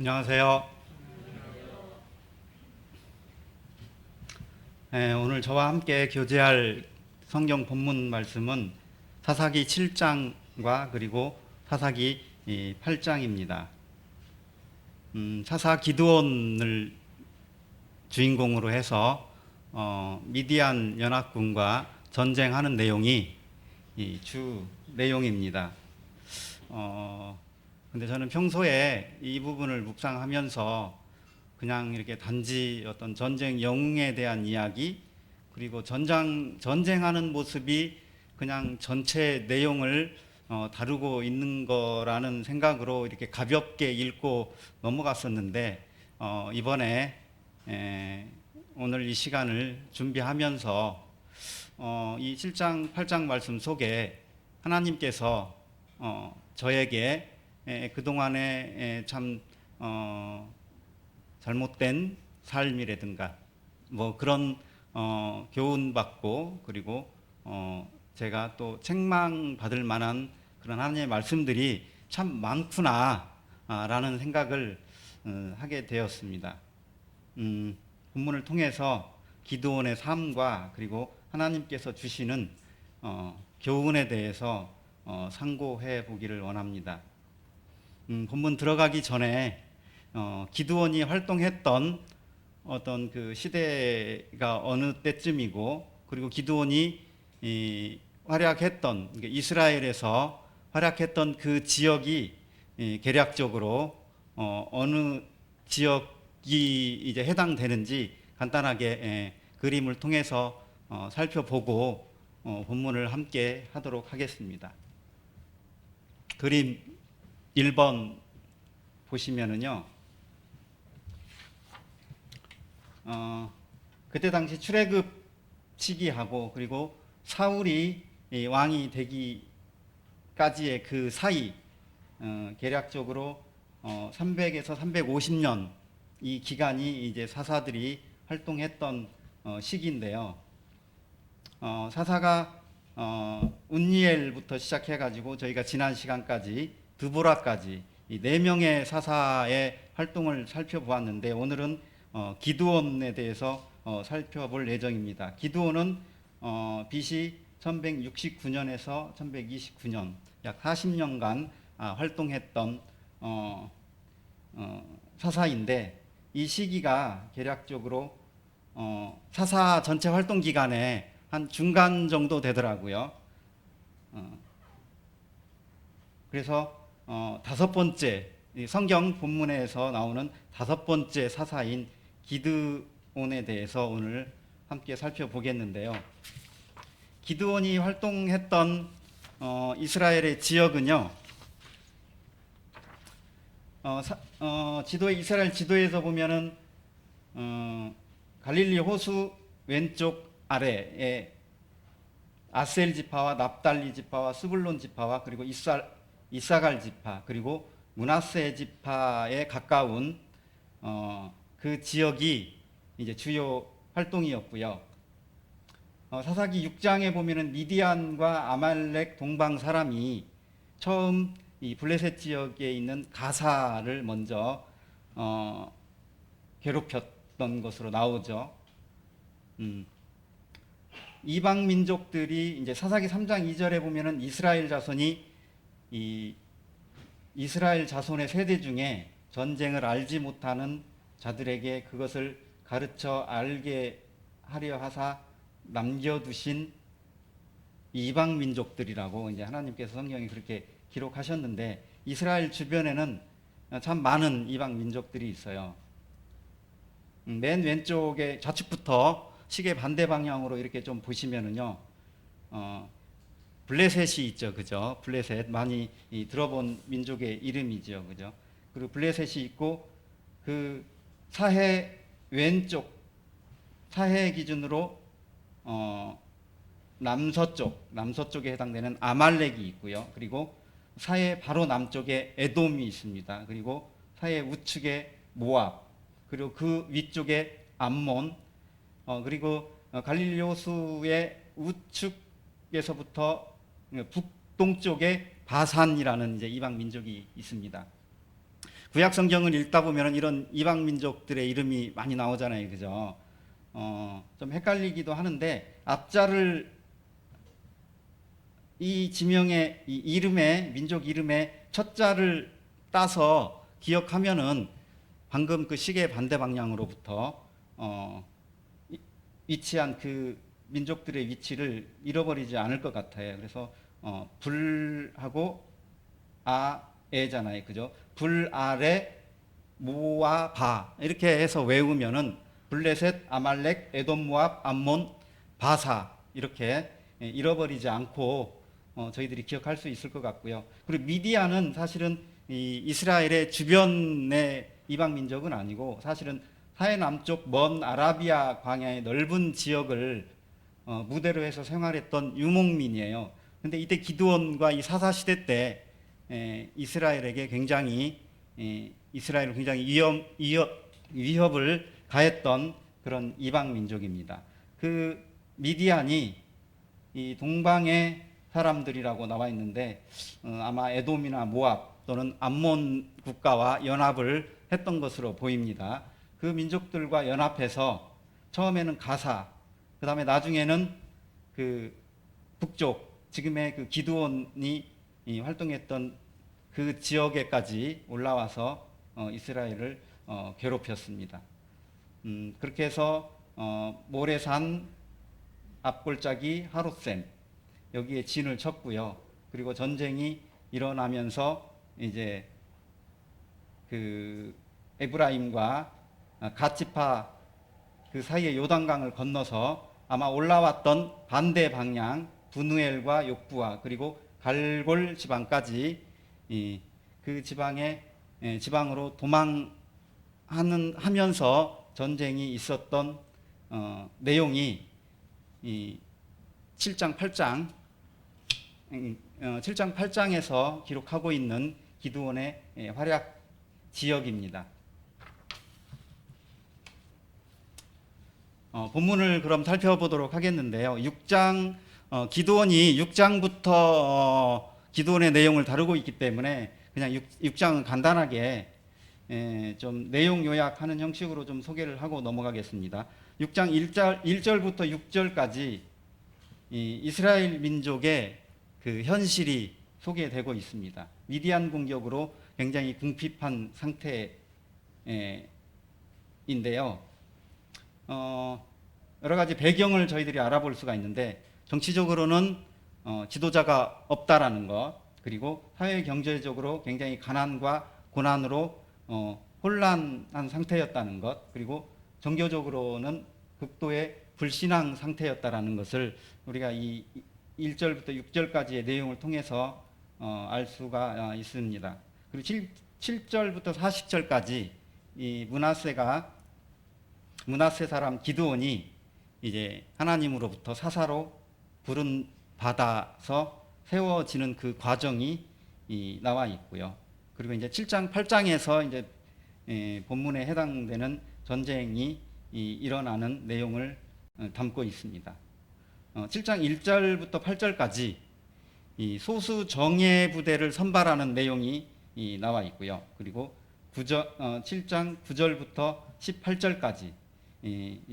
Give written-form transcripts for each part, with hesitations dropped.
안녕하세요. 오늘 저와 함께 교제할 성경 본문 말씀은 사사기 7장과 그리고 사사기 8장입니다. 사사 기드온을 주인공으로 해서 미디안 연합군과 전쟁하는 내용이 이 주 내용입니다. 근데 저는 평소에 이 부분을 묵상하면서 그냥 이렇게 단지 어떤 전쟁 영웅에 대한 이야기, 그리고 전쟁하는 모습이 그냥 전체 내용을 다루고 있는 거라는 생각으로 이렇게 가볍게 읽고 넘어갔었는데, 이번에 오늘 이 시간을 준비하면서 이 7장, 8장 말씀 속에 하나님께서 저에게 그동안에 참 잘못된 삶이라든가 뭐 그런 교훈 받고, 그리고 제가 또 책망 받을 만한 그런 하나님의 말씀들이 참 많구나 라는 생각을 하게 되었습니다. 본문을 통해서 기드온의 삶과 그리고 하나님께서 주시는 교훈에 대해서 상고해 보기를 원합니다. 본문 들어가기 전에 기드온이 활동했던 어떤 그 시대가 어느 때쯤이고, 그리고 기드온이 활약했던, 이스라엘에서 활약했던 그 지역이 개략적으로 어느 지역이 이제 해당되는지 간단하게 그림을 통해서 살펴보고 본문을 함께 하도록 하겠습니다. 그림 1번 보시면은요, 그때 당시 출애굽 시기하고 그리고 사울이 왕이 되기까지의 그 사이, 계략적으로 300에서 350년 이 기간이 이제 사사들이 활동했던 시기인데요. 사사가 운니엘부터 시작해가지고 저희가 지난 시간까지 드보라까지 이 4명의 사사의 활동을 살펴보았는데, 오늘은 기드온에 대해서 살펴볼 예정입니다. 기드온은 BC 1169년에서 1129년 약 40년간 활동했던 사사인데, 이 시기가 대략적으로 사사 전체 활동 기간에 한 중간 정도 되더라고요. 그래서 5번째 성경 본문에서 나오는 5번째 사사인 기드온에 대해서 오늘 함께 살펴보겠는데요. 기드온이 활동했던 이스라엘의 지역은요, 이스라엘 지도에서 보면은 갈릴리 호수 왼쪽 아래에 아셀 지파와 납달리 지파와 스불론 지파와 그리고 이사갈 지파, 그리고 므낫세 지파에 가까운 그 지역이 이제 주요 활동이었고요. 사사기 6장에 보면은 미디안과 아말렉 동방 사람이 처음 이 블레셋 지역에 있는 가사를 먼저 괴롭혔던 것으로 나오죠. 이방 민족들이 이제 사사기 3장 2절에 보면은 이스라엘 자손의 세대 중에 전쟁을 알지 못하는 자들에게 그것을 가르쳐 알게 하려 하사 남겨두신 이방 민족들이라고 이제 하나님께서 성경에 그렇게 기록하셨는데, 이스라엘 주변에는 참 많은 이방 민족들이 있어요. 맨 왼쪽에 좌측부터 시계 반대 방향으로 이렇게 좀 보시면은요, 블레셋이 있죠, 그죠? 블레셋 많이 들어본 민족의 이름이죠, 그죠? 그리고 블레셋이 있고, 그 사해 왼쪽, 사해 기준으로 남서쪽에 해당되는 아말렉이 있고요. 그리고 사해 바로 남쪽에 에돔이 있습니다. 그리고 사해 우측에 모압, 그리고 그 위쪽에 암몬, 그리고 갈릴리 호수의 우측에서부터 북동쪽에 바산이라는 이제 이방 민족이 있습니다. 구약 성경을 읽다 보면 이런 이방 민족들의 이름이 많이 나오잖아요, 그죠? 좀 헷갈리기도 하는데 앞자를 이 지명의 이 이름의 민족 이름의 첫 자를 따서 기억하면은 방금 그 시계 반대 방향으로부터 위치한 그 민족들의 위치를 잃어버리지 않을 것 같아요. 그래서 불하고 아에잖아요, 그죠? 불 아래 모아 바 이렇게 해서 외우면은 블레셋, 아말렉, 에돔, 모압, 암몬, 바사 이렇게 잃어버리지 않고 저희들이 기억할 수 있을 것 같고요. 그리고 미디안은 사실은 이 이스라엘의 주변의 이방 민족은 아니고 사실은 사해 남쪽 먼 아라비아 광야의 넓은 지역을 무대로 해서 생활했던 유목민이에요. 근데 이때 기드온과 이 사사 시대 때 이스라엘에게 굉장히 이스라엘을 굉장히 위협을 가했던 그런 이방 민족입니다. 그 미디안이 이 동방의 사람들이라고 나와 있는데 아마 에돔이나 모압 또는 암몬 국가와 연합을 했던 것으로 보입니다. 그 민족들과 연합해서 처음에는 가사, 그 다음에 나중에는 그 북쪽, 지금의 그 기드온이 활동했던 그 지역에까지 올라와서 이스라엘을 괴롭혔습니다. 그렇게 해서 모래산 앞골짜기 하롯셈 여기에 진을 쳤고요. 그리고 전쟁이 일어나면서 이제 그 에브라임과 갓지파 그 사이에 요단강을 건너서 아마 올라왔던 반대 방향 분우엘과 욕부와 그리고 갈골 지방까지 그 지방으로 도망하면서 전쟁이 있었던 내용이 이 7장 8장 7장 8장에서 기록하고 있는 기드온의 활약 지역입니다. 본문을 그럼 살펴보도록 하겠는데요. 6장 기드온이 6장부터 기드온의 내용을 다루고 있기 때문에 그냥 6장은 간단하게 좀 내용 요약하는 형식으로 좀 소개를 하고 넘어가겠습니다. 6장 1절부터 6절까지 이스라엘 민족의 그 현실이 소개되고 있습니다. 미디안 공격으로 굉장히 궁핍한 상태인데요. 여러 가지 배경을 저희들이 알아볼 수가 있는데 정치적으로는 지도자가 없다라는 것, 그리고 사회 경제적으로 굉장히 가난과 고난으로 혼란한 상태였다는 것, 그리고 종교적으로는 극도의 불신앙 상태였다라는 것을 우리가 이 1절부터 6절까지의 내용을 통해서 알 수가 있습니다. 그리고 7절부터 40절까지 이 므낫세 사람 기드온이 이제 하나님으로부터 사사로 부름 받아서 세워지는 그 과정이 나와 있고요. 그리고 이제 7장 8장에서 이제 본문에 해당되는 전쟁이 일어나는 내용을 담고 있습니다. 7장 1절부터 8절까지 소수 정예 부대를 선발하는 내용이 나와 있고요. 그리고 7장 9절부터 18절까지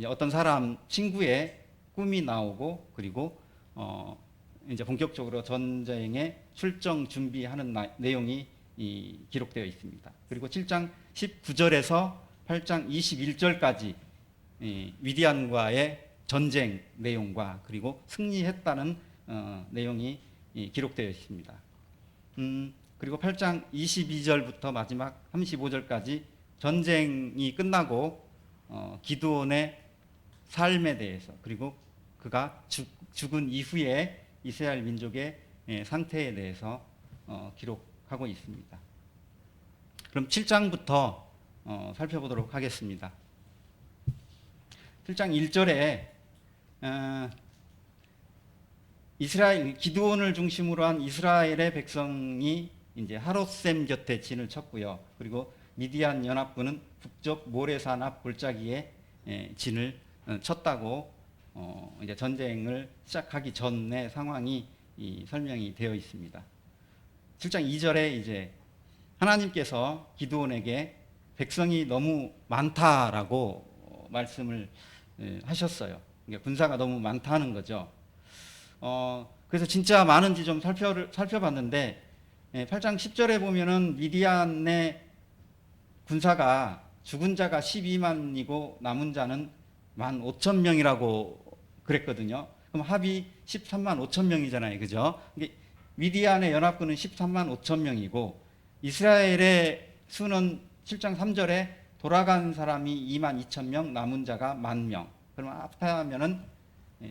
어떤 사람 친구의 꿈이 나오고 그리고 이제 본격적으로 전쟁에 출정 준비하는 내용이 기록되어 있습니다. 그리고 7장 19절에서 8장 21절까지 미디안과의 전쟁 내용과 그리고 승리했다는 내용이 기록되어 있습니다. 그리고 8장 22절부터 마지막 35절까지 전쟁이 끝나고 기드온의 삶에 대해서 그리고 그가 죽은 이후에 이스라엘 민족의 상태에 대해서 기록하고 있습니다. 그럼 7장부터 살펴보도록 하겠습니다. 7장 1절에 이스라엘 기드온을 중심으로 한 이스라엘의 백성이 이제 하롯셈 곁에 진을 쳤고요. 그리고 미디안 연합군은 북쪽 모래산 앞 골짜기에 진을 쳤다고 이제 전쟁을 시작하기 전의 상황이 설명이 되어 있습니다. 7장 2절에 이제 하나님께서 기드온에게 백성이 너무 많다라고 말씀을 하셨어요. 그러니까 군사가 너무 많다는 거죠. 그래서 진짜 많은지 좀 살펴봤는데 8장 10절에 보면은 미디안의 군사가 죽은 자가 12만이고 남은 자는 15,000명이라고 그랬거든요. 그럼 합이 13만 5천 명이잖아요. 그죠? 미디안의 연합군은 13만 5천 명이고 이스라엘의 수는 7장 3절에 돌아간 사람이 2만 2천 명, 남은 자가 10,000명. 그러면 합하면은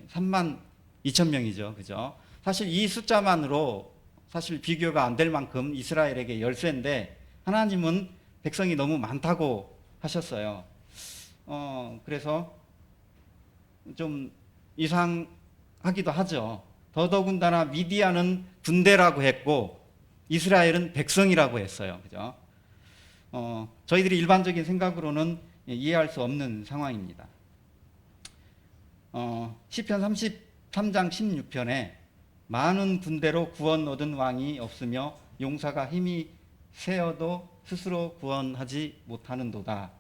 3만 2천 명이죠. 그죠? 사실 이 숫자만으로 사실 비교가 안 될 만큼 이스라엘에게 열세인데 하나님은 백성이 너무 많다고 하셨어요. 그래서 좀 이상하기도 하죠. 더더군다나 미디안은 군대라고 했고 이스라엘은 백성이라고 했어요. 그죠? 저희들이 일반적인 생각으로는 이해할 수 없는 상황입니다. 시편 33장 16편에 많은 군대로 구원 얻은 왕이 없으며 용사가 힘이 세어도 스스로 구원하지 못하는도다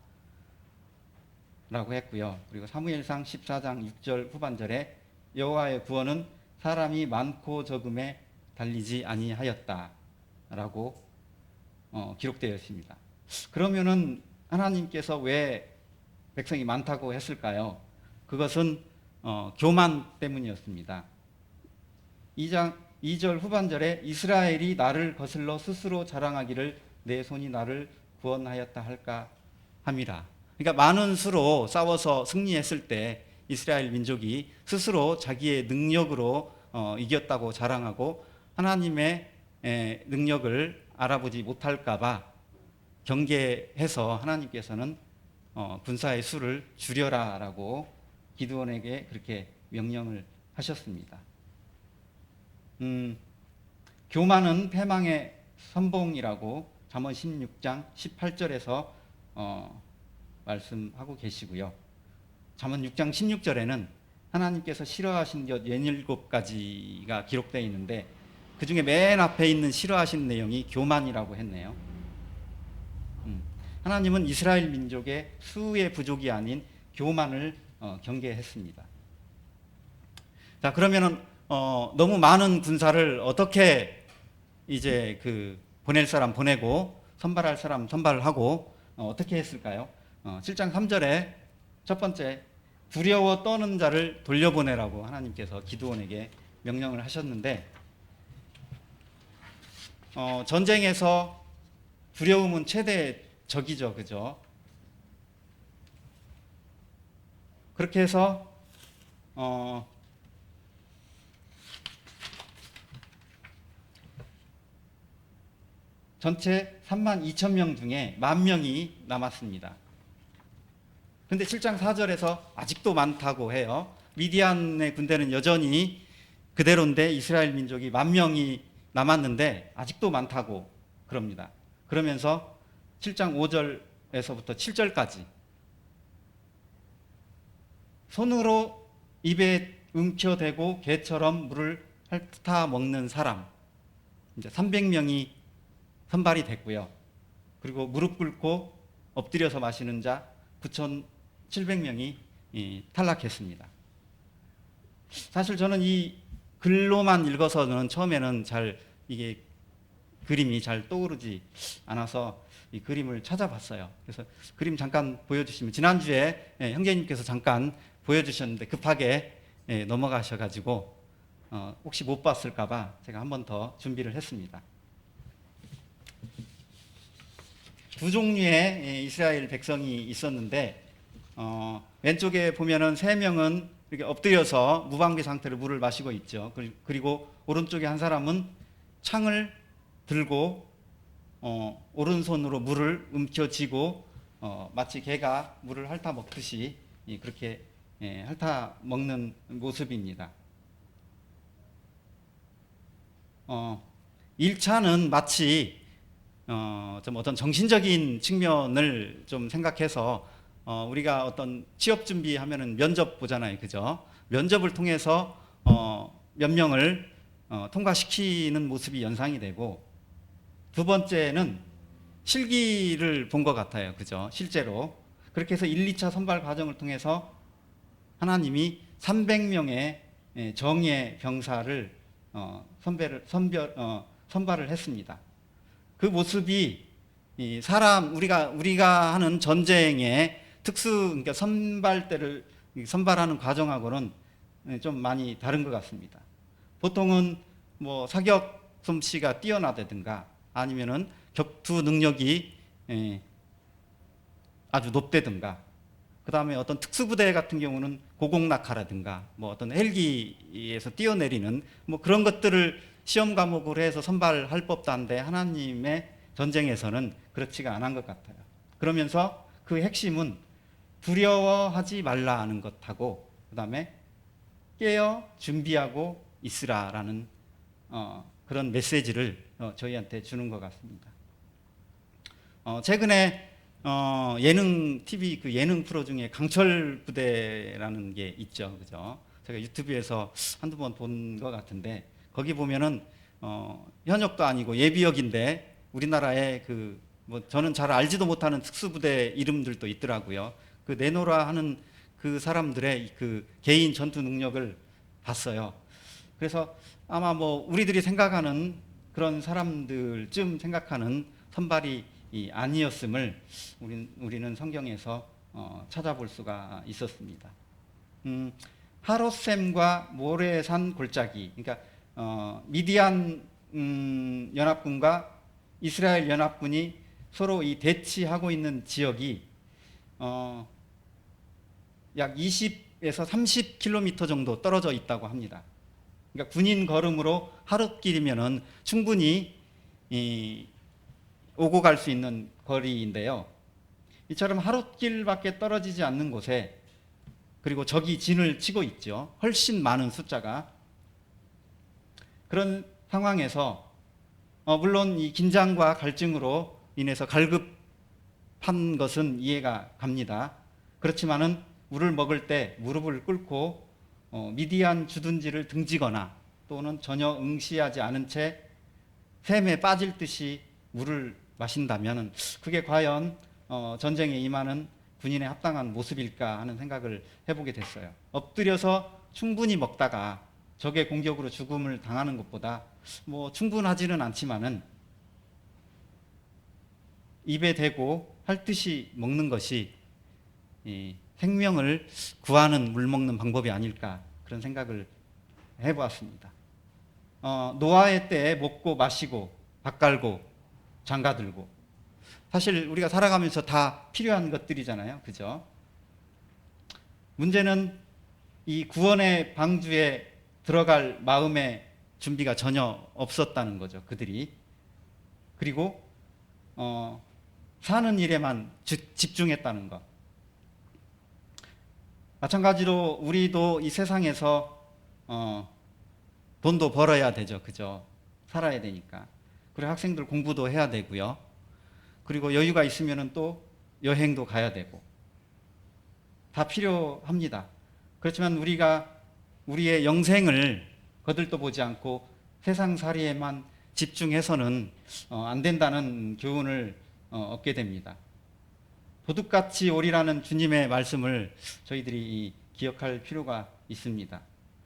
라고 했고요. 그리고 사무엘상 14장 6절 후반절에 여호와의 구원은 사람이 많고 적음에 달리지 아니하였다 라고 기록되어 있습니다. 그러면은 하나님께서 왜 백성이 많다고 했을까요? 그것은 교만 때문이었습니다. 2절 후반절에 이스라엘이 나를 거슬러 스스로 자랑하기를 내 손이 나를 구원하였다 할까 함이라. 그러니까 많은 수로 싸워서 승리했을 때 이스라엘 민족이 스스로 자기의 능력으로 이겼다고 자랑하고 하나님의 능력을 알아보지 못할까 봐 경계해서 하나님께서는 군사의 수를 줄여라라고 기드온에게 그렇게 명령을 하셨습니다. 교만은 패망의 선봉이라고 잠언 16장 18절에서 말씀하고 계시고요. 잠언 6장 16절에는 하나님께서 싫어하신 것 17가지가 기록되어 있는데 그 중에 맨 앞에 있는 싫어하신 내용이 교만이라고 했네요. 하나님은 이스라엘 민족의 수의 부족이 아닌 교만을 경계했습니다. 자, 그러면은 너무 많은 군사를 어떻게 이제 보낼 사람 보내고 선발할 사람 선발하고 어떻게 했을까요? 7장 3절에 첫 번째 두려워 떠는 자를 돌려보내라고 하나님께서 기드온에게 명령을 하셨는데 전쟁에서 두려움은 최대 적이죠. 그죠? 그렇게 해서 전체 32,000명 중에 10,000명이 남았습니다. 근데 7장 4절에서 아직도 많다고 해요. 미디안의 군대는 여전히 그대로인데 이스라엘 민족이 10,000명이 남았는데 아직도 많다고 그럽니다. 그러면서 7장 5절에서부터 7절까지 손으로 입에 움켜대고 개처럼 물을 핥아 먹는 사람 이제 300명이 선발이 됐고요. 그리고 무릎 꿇고 엎드려서 마시는 자 9,700명이 탈락했습니다. 사실 저는 이 글로만 읽어서는 처음에는 잘 이게 그림이 잘 떠오르지 않아서 이 그림을 찾아봤어요. 그래서 그림 잠깐 보여주시면 지난주에 형제님께서 잠깐 보여주셨는데 급하게 넘어가셔가지고 혹시 못 봤을까봐 제가 한 번 더 준비를 했습니다. 두 종류의 이스라엘 백성이 있었는데 왼쪽에 보면은 3명은 이렇게 엎드려서 무방비 상태로 물을 마시고 있죠. 그리고 오른쪽에 한 사람은 창을 들고 오른손으로 물을 움켜쥐고 마치 개가 물을 핥아 먹듯이 그렇게 핥아 먹는 모습입니다. 1차는 마치 좀 어떤 정신적인 측면을 좀 생각해서 우리가 어떤 취업 준비하면은 면접 보잖아요. 그죠? 면접을 통해서 몇 명을 통과시키는 모습이 연상이 되고 두 번째는 실기를 본 것 같아요. 그죠? 실제로. 그렇게 해서 1, 2차 선발 과정을 통해서 하나님이 300명의 정예 병사를 선발을 했습니다. 그 모습이 이 사람 우리가 하는 전쟁의 그러니까 선발하는 과정하고는 좀 많이 다른 것 같습니다. 보통은 뭐 사격 솜씨가 뛰어나다든가 아니면은 격투 능력이 아주 높다든가, 그 다음에 어떤 특수부대 같은 경우는 고공낙하라든가 뭐 어떤 헬기에서 뛰어내리는 뭐 그런 것들을 시험 과목으로 해서 선발할 법도 한데, 하나님의 전쟁에서는 그렇지가 않은 것 같아요. 그러면서 그 핵심은 두려워하지 말라 하는 것하고, 그 다음에 깨어 준비하고 있으라라는 그런 메시지를 저희한테 주는 것 같습니다. 최근에 예능 TV 그 예능 프로 중에 강철 부대라는 게 있죠, 그죠? 제가 유튜브에서 한두 번 본 것 같은데, 거기 보면은 현역도 아니고 예비역인데 우리나라의 뭐 저는 잘 알지도 못하는 특수부대 이름들도 있더라고요. 그 내노라 하는 그 사람들의 그 개인 전투 능력을 봤어요. 그래서 아마 뭐 우리들이 생각하는 그런 사람들쯤 생각하는 선발이 아니었음을 우리는 성경에서 찾아볼 수가 있었습니다. 하롯셈과 모레산 골짜기, 그러니까 미디안 연합군과 이스라엘 연합군이 서로 이 대치하고 있는 지역이 약 20에서 30km 정도 떨어져 있다고 합니다. 그러니까 군인 걸음으로 하룻길이면은 충분히 오고 갈 수 있는 거리인데요. 이처럼 하룻길밖에 떨어지지 않는 곳에, 그리고 적이 진을 치고 있죠. 훨씬 많은 숫자가. 그런 상황에서 물론 이 긴장과 갈증으로 인해서 갈급한 것은 이해가 갑니다. 그렇지만은 물을 먹을 때 무릎을 꿇고 미디안 주둔지를 등지거나 또는 전혀 응시하지 않은 채 샘에 빠질 듯이 물을 마신다면 그게 과연 전쟁에 임하는 군인의 합당한 모습일까 하는 생각을 해보게 됐어요. 엎드려서 충분히 먹다가 적의 공격으로 죽음을 당하는 것보다 뭐 충분하지는 않지만은 입에 대고 핥듯이 먹는 것이 생명을 구하는 물 먹는 방법이 아닐까, 그런 생각을 해보았습니다. 노아의 때에 먹고 마시고 밥 갈고 장가 들고, 사실 우리가 살아가면서 다 필요한 것들이잖아요, 그죠? 문제는 이 구원의 방주에 들어갈 마음의 준비가 전혀 없었다는 거죠, 그들이. 그리고 사는 일에만 집중했다는 것. 마찬가지로 우리도 이 세상에서 돈도 벌어야 되죠, 그죠? 살아야 되니까. 그리고 학생들 공부도 해야 되고요. 그리고 여유가 있으면 또 여행도 가야 되고, 다 필요합니다. 그렇지만 우리가 우리의 영생을 거들떠보지 않고 세상살이에만 집중해서는 안 된다는 교훈을 얻게 됩니다. 도둑같이 오리라는 주님의 말씀을 저희들이 기억할 필요가 있습니다.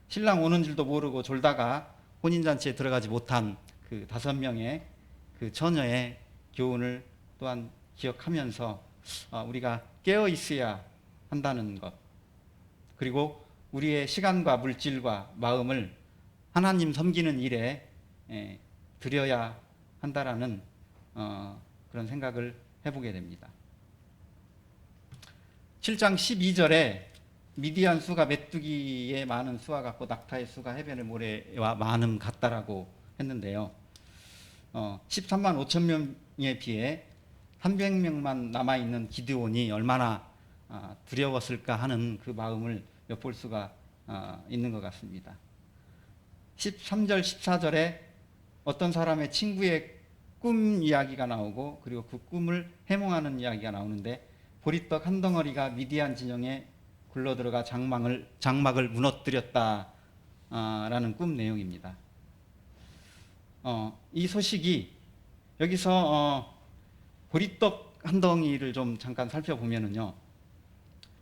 신랑 오는 줄도 모르고 졸다가 혼인잔치에 들어가지 못한 그 5명의 그 처녀의 교훈을 또한 기억하면서 우리가 깨어 있어야 한다는 것, 그리고 우리의 시간과 물질과 마음을 하나님 섬기는 일에 들여야 한다라는 그런 생각을 해보게 됩니다. 7장 12절에 미디안 수가 메뚜기의 많은 수와 같고 낙타의 수가 해변의 모래와 많음 같다라고 했는데요. 13만 5천 명에 비해 300명만 남아있는 기드온이 얼마나 두려웠을까 하는 그 마음을 엿볼 수가 있는 것 같습니다. 13절 14절에 어떤 사람의 친구의 꿈 이야기가 나오고, 그리고 그 꿈을 해몽하는 이야기가 나오는데, 보리떡 한 덩어리가 미디안 진영에 굴러들어가 장막을 무너뜨렸다라는 꿈 내용입니다. 이 소식이 여기서 보리떡 한 덩이를 좀 잠깐 살펴보면은요,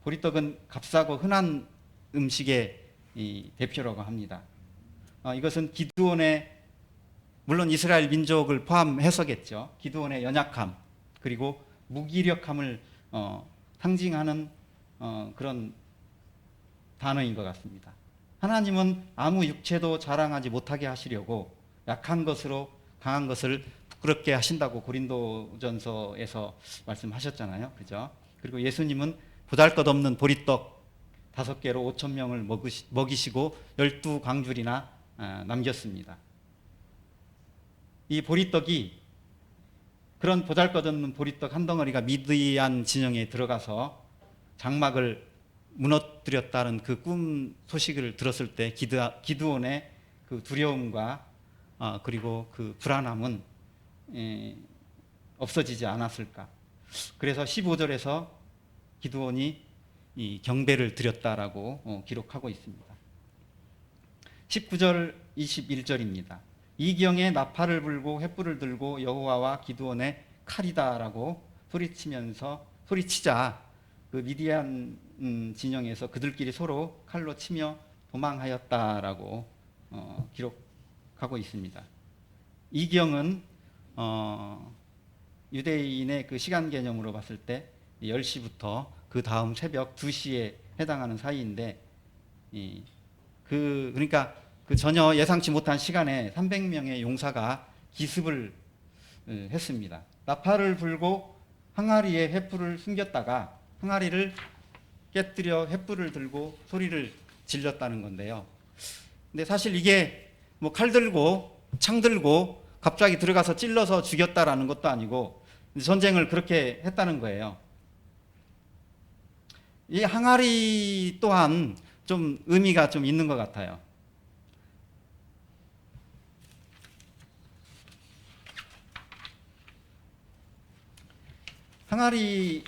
보리떡은 값싸고 흔한 음식의 이 대표라고 합니다. 이것은 기드온의, 물론 이스라엘 민족을 포함해서겠죠. 기드온의 연약함 그리고 무기력함을 상징하는 그런 단어인 것 같습니다. 하나님은 아무 육체도 자랑하지 못하게 하시려고 약한 것으로 강한 것을 부끄럽게 하신다고 고린도전서에서 말씀하셨잖아요. 그죠? 그리고 예수님은 보잘것없는 보리떡 5개로 5천 명을 먹이시고 12광줄이나 남겼습니다. 이 보리떡이, 그런 보잘것없는 보리떡 한 덩어리가 미디안 진영에 들어가서 장막을 무너뜨렸다는 그 꿈 소식을 들었을 때 기드온의 그 두려움과 그리고 그 불안함은 없어지지 않았을까. 그래서 15절에서 기드온이 이 경배를 드렸다라고 기록하고 있습니다. 19절 21절입니다. 이경에 나팔을 불고 횃불을 들고 여호와와 기드온의 칼이다라고 소리치자 그 미디안 진영에서 그들끼리 서로 칼로 치며 도망하였다라고 기록하고 있습니다. 이경은 유대인의 그 시간 개념으로 봤을 때 10시부터 그 다음 새벽 2시에 해당하는 사이인데, 그러니까 그 전혀 예상치 못한 시간에 300명의 용사가 기습을 했습니다. 나팔을 불고 항아리에 횃불을 숨겼다가 항아리를 깨뜨려 횃불을 들고 소리를 질렀다는 건데요. 근데 사실 이게 뭐 칼 들고 창 들고 갑자기 들어가서 찔러서 죽였다라는 것도 아니고 전쟁을 그렇게 했다는 거예요. 이 항아리 또한 좀 의미가 좀 있는 것 같아요. 항아리는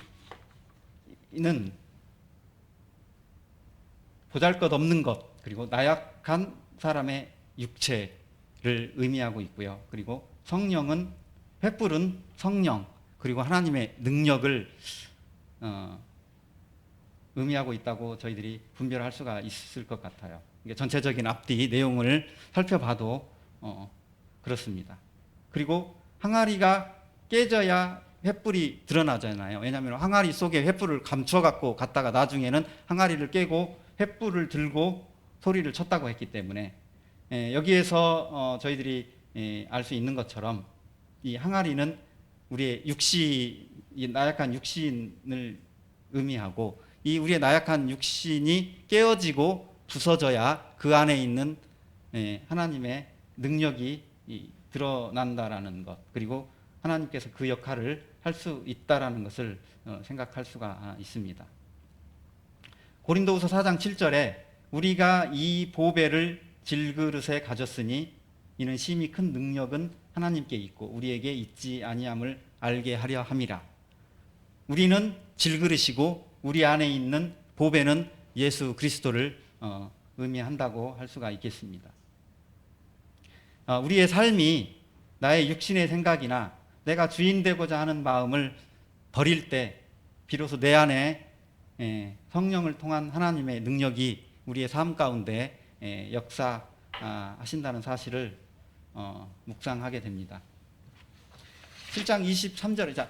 보잘것없는 것, 그리고 나약한 사람의 육체를 의미하고 있고요. 그리고 성령은, 횃불은 성령 그리고 하나님의 능력을 의미하고 있다고 저희들이 분별할 수가 있을 것 같아요. 전체적인 앞뒤 내용을 살펴봐도 그렇습니다. 그리고 항아리가 깨져야 횃불이 드러나잖아요. 왜냐하면 항아리 속에 횃불을 감춰갖고 갔다가 나중에는 항아리를 깨고 횃불을 들고 소리를 쳤다고 했기 때문에 여기에서 저희들이 알 수 있는 것처럼 이 항아리는 우리의 나약한 육신을 의미하고, 이 우리의 나약한 육신이 깨어지고 부서져야 그 안에 있는 하나님의 능력이 드러난다라는 것, 그리고 하나님께서 그 역할을 할 수 있다라는 것을 생각할 수가 있습니다. 고린도후서 4장 7절에 우리가 이 보배를 질그릇에 가졌으니 이는 심히 큰 능력은 하나님께 있고 우리에게 있지 아니함을 알게 하려 함이라. 우리는 질그릇이고 우리 안에 있는 보배는 예수 그리스도를 의미한다고 할 수가 있겠습니다. 우리의 삶이 나의 육신의 생각이나 내가 주인 되고자 하는 마음을 버릴 때 비로소 내 안에 성령을 통한 하나님의 능력이 우리의 삶 가운데 역사하신다는 사실을 묵상하게 됩니다. 7장 23절에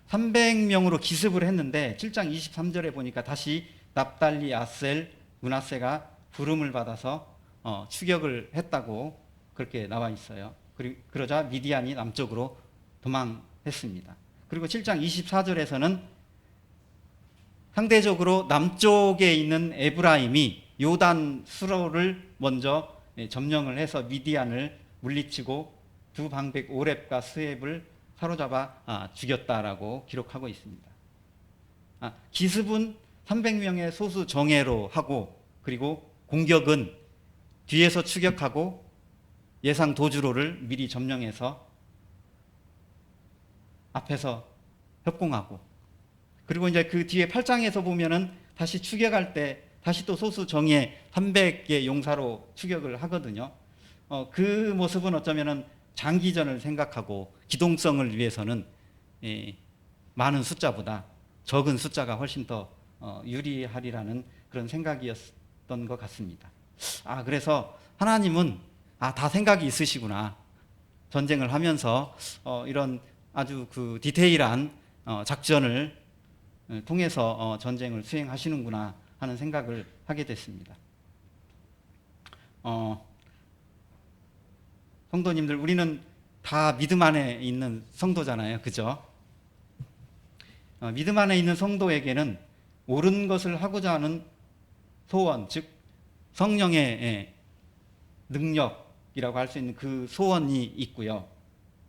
300명으로 기습을 했는데 7장 23절에 보니까 다시 납달리, 아셀, 므낫세가 부름을 받아서 추격을 했다고 그렇게 나와 있어요. 그러자 미디안이 남쪽으로 도망했습니다. 그리고 7장 24절에서는 상대적으로 남쪽에 있는 에브라임이 요단 수로를 먼저 점령을 해서 미디안을 물리치고 두 방백 오렙과 스웹을 사로잡아 죽였다라고 기록하고 있습니다. 기습은 300명의 소수 정예로 하고, 그리고 공격은 뒤에서 추격하고 예상 도주로를 미리 점령해서 앞에서 협공하고, 그리고 이제 그 뒤에 8장에서 보면은 다시 추격할 때 다시 또 소수 정예 300개 용사로 추격을 하거든요. 그 모습은 어쩌면은 장기전을 생각하고 기동성을 위해서는 많은 숫자보다 적은 숫자가 훨씬 더 유리하리라는 그런 생각이었던 것 같습니다. 그래서 하나님은 다 생각이 있으시구나. 전쟁을 하면서 이런 아주 그 디테일한 작전을 통해서 전쟁을 수행하시는구나 하는 생각을 하게 됐습니다. 성도님들, 우리는 다 믿음 안에 있는 성도잖아요. 그죠? 믿음 안에 있는 성도에게는 옳은 것을 하고자 하는 소원, 즉 성령의 능력이라고 할 수 있는 그 소원이 있고요.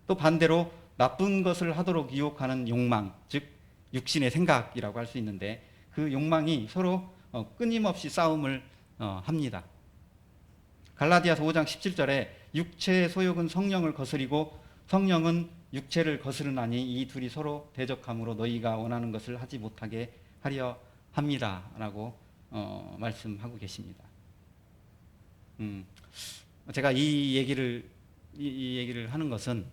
또 반대로 나쁜 것을 하도록 유혹하는 욕망, 즉 육신의 생각이라고 할 수 있는데 그 욕망이 서로 끊임없이 싸움을 합니다. 갈라디아서 5장 17절에 육체의 소욕은 성령을 거스리고 성령은 육체를 거스르나니 이 둘이 서로 대적함으로 너희가 원하는 것을 하지 못하게 하려 합니다 라고 말씀하고 계십니다. 제가 이 얘기를 하는 것은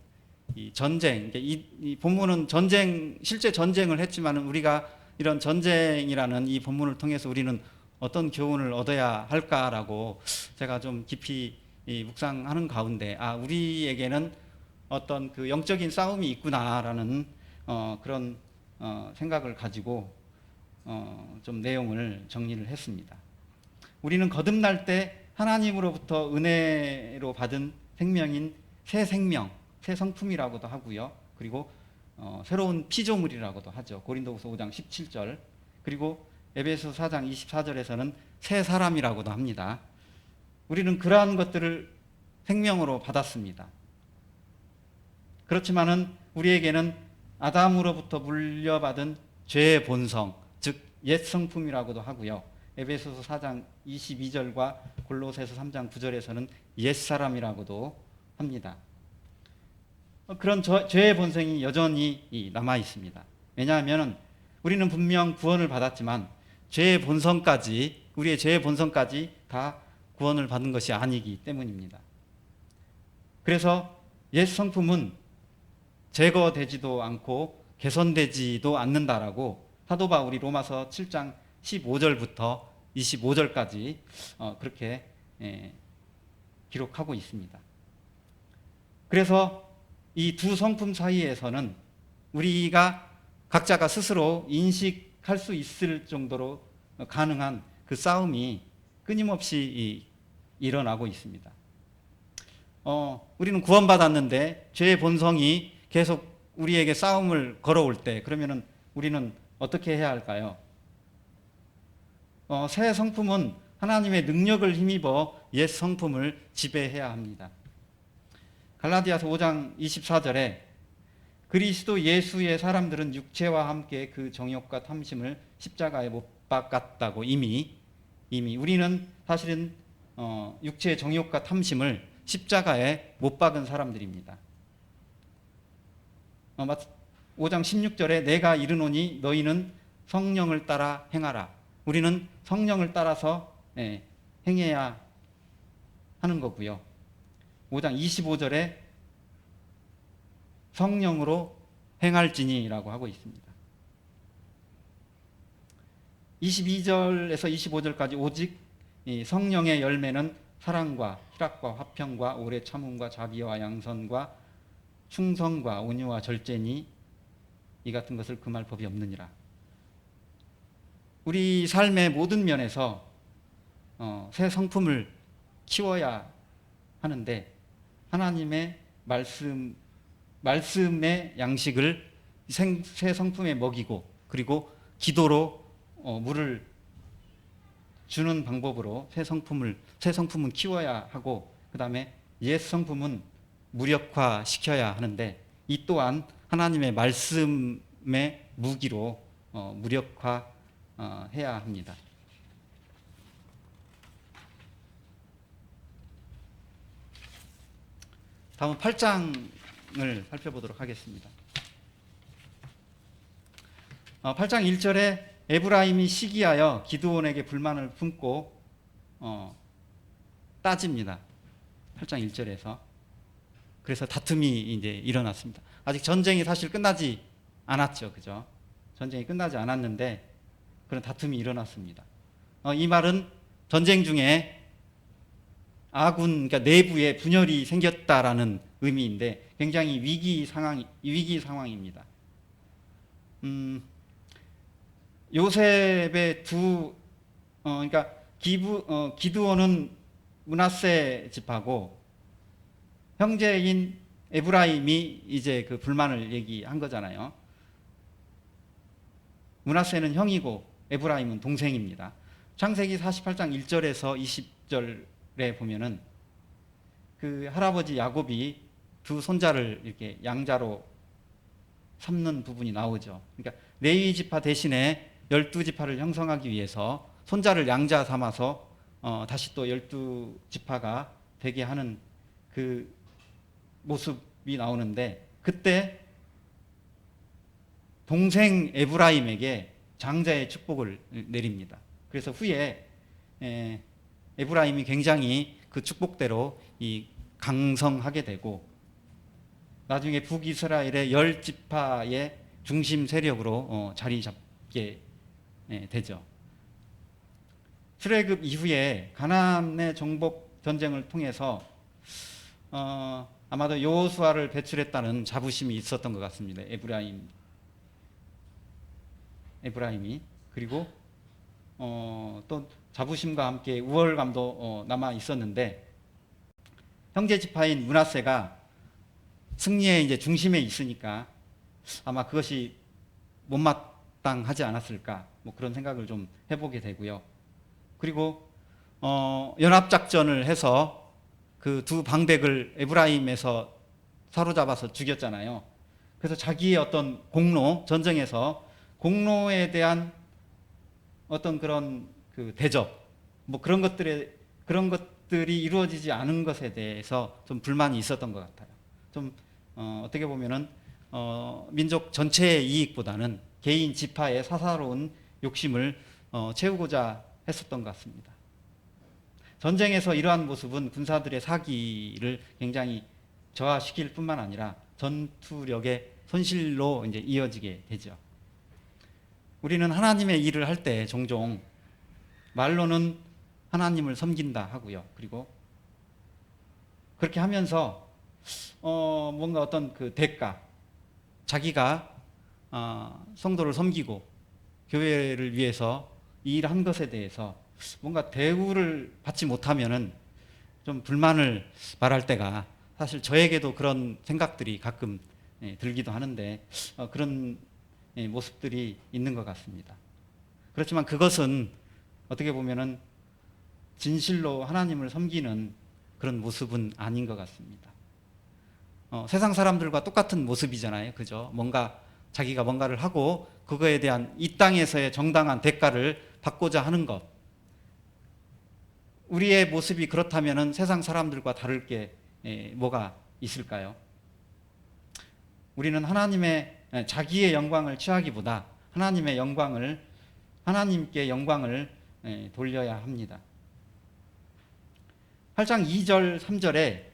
이 전쟁, 이 본문은 실제 전쟁을 했지만 우리가 이런 전쟁이라는 이 본문을 통해서 우리는 어떤 교훈을 얻어야 할까라고 제가 좀 깊이 묵상하는 가운데 우리에게는 어떤 그 영적인 싸움이 있구나라는 그런 생각을 가지고 좀 내용을 정리를 했습니다. 우리는 거듭날 때 하나님으로부터 은혜로 받은 생명인 새 생명, 새 성품이라고도 하고요. 그리고 새로운 피조물이라고도 하죠. 고린도후서 5장 17절. 그리고 에베소 4장 24절에서는 새 사람이라고도 합니다. 우리는 그러한 것들을 생명으로 받았습니다. 그렇지만은 우리에게는 아담으로부터 물려받은 죄의 본성, 즉 옛 성품이라고도 하고요. 에베소서 4장 22절과 골로새서 3장 9절에서는 옛사람이라고도 합니다. 그런 죄의 본성이 여전히 남아 있습니다. 왜냐하면 우리는 분명 구원을 받았지만 우리의 죄의 본성까지 다 구원을 받은 것이 아니기 때문입니다. 그래서 옛 성품은 제거되지도 않고 개선되지도 않는다라고 사도 바울이 로마서 7장 15절부터 25절까지 그렇게 기록하고 있습니다. 그래서 이 두 성품 사이에서는 우리가 각자가 스스로 인식할 수 있을 정도로 가능한 그 싸움이 끊임없이 일어나고 있습니다. 우리는 구원받았는데 죄의 본성이 계속 우리에게 싸움을 걸어올 때 그러면은 우리는 어떻게 해야 할까요? 새 성품은 하나님의 능력을 힘입어 옛 성품을 지배해야 합니다. 갈라디아서 5장 24절에 그리스도 예수의 사람들은 육체와 함께 그 정욕과 탐심을 십자가에 못 박았다고 이미 우리는 사실은 육체의 정욕과 탐심을 십자가에 못 박은 사람들입니다. 5장 16절에 내가 이르노니 너희는 성령을 따라 행하라. 우리는 성령을 따라서 행해야 하는 거고요. 5장 25절에 성령으로 행할지니라고 하고 있습니다. 22절에서 25절까지 오직 성령의 열매는 사랑과 희락과 화평과 오래 참음과 자비와 양선과 충성과 온유와 절제니 이 같은 것을 금할 법이 없느니라. 우리 삶의 모든 면에서 새 성품을 키워야 하는데 하나님의 말씀의 양식을 새 성품에 먹이고 그리고 기도로 물을 주는 방법으로 새 성품은 키워야 하고 그 다음에 옛 성품은 무력화 시켜야 하는데 이 또한 하나님의 말씀의 무기로 무력화 해야 합니다. 다음 8장을 살펴보도록 하겠습니다. 8장 1절에 에브라임이 시기하여 기드온에게 불만을 품고 따집니다. 8장 1절에서. 그래서 다툼이 이제 일어났습니다. 아직 전쟁이 사실 끝나지 않았죠. 그죠? 전쟁이 끝나지 않았는데 그런 다툼이 일어났습니다. 이 말은 전쟁 중에 아군, 그러니까 내부에 분열이 생겼다라는 의미인데 굉장히 위기 상황입니다. 요셉의 그러니까 기드온은 므낫세 지파고 형제인 에브라임이 이제 그 불만을 얘기한 거잖아요. 므낫세는 형이고 에브라임은 동생입니다. 창세기 48장 1절에서 20절에 보면은 그 할아버지 야곱이 두 손자를 이렇게 양자로 삼는 부분이 나오죠. 그러니까 레위 지파 대신에 12지파를 형성하기 위해서 손자를 양자 삼아서 다시 또 12지파가 되게 하는 그 모습이 나오는데 그때 동생 에브라임에게 장자의 축복을 내립니다. 그래서 후에 에브라임이 굉장히 그 축복대로 강성하게 되고 나중에 북이스라엘의 10지파의 중심 세력으로 자리 잡게 되죠. 출애굽 이후에 가나안의 정복 전쟁을 통해서 아마도 여호수아를 배출했다는 자부심이 있었던 것 같습니다. 에브라임이 그리고 또 자부심과 함께 우월감도 남아 있었는데 형제 지파인 므낫세가 승리의 이제 중심에 있으니까 아마 그것이 못마땅하지 않았을까 뭐 그런 생각을 좀 해보게 되고요. 그리고 연합작전을 해서 그 두 방백을 에브라임에서 사로잡아서 죽였잖아요. 그래서 자기의 어떤 전쟁에서 공로에 대한 어떤 그런 그 대접 뭐 그런 것들이 이루어지지 않은 것에 대해서 좀 불만이 있었던 것 같아요. 좀 어떻게 보면은 민족 전체의 이익보다는 개인 지파의 사사로운 욕심을 채우고자 했었던 것 같습니다. 전쟁에서 이러한 모습은 군사들의 사기를 굉장히 저하시킬 뿐만 아니라 전투력의 손실로 이제 이어지게 되죠. 우리는 하나님의 일을 할 때 종종 말로는 하나님을 섬긴다 하고요. 그리고 그렇게 하면서 뭔가 어떤 그 대가, 자기가 성도를 섬기고 교회를 위해서 이 일을 한 것에 대해서 뭔가 대우를 받지 못하면은 좀 불만을 말할 때가 사실 저에게도 그런 생각들이 가끔 들기도 하는데 그런 모습들이 있는 것 같습니다. 그렇지만 그것은 어떻게 보면은 진실로 하나님을 섬기는 그런 모습은 아닌 것 같습니다. 세상 사람들과 똑같은 모습이잖아요. 그죠? 자기가 뭔가를 하고 그거에 대한 이 땅에서의 정당한 대가를 받고자 하는 것. 우리의 모습이 그렇다면 세상 사람들과 다를 게 뭐가 있을까요? 우리는 자기의 영광을 취하기보다 하나님께 영광을 돌려야 합니다. 8장 2절, 3절에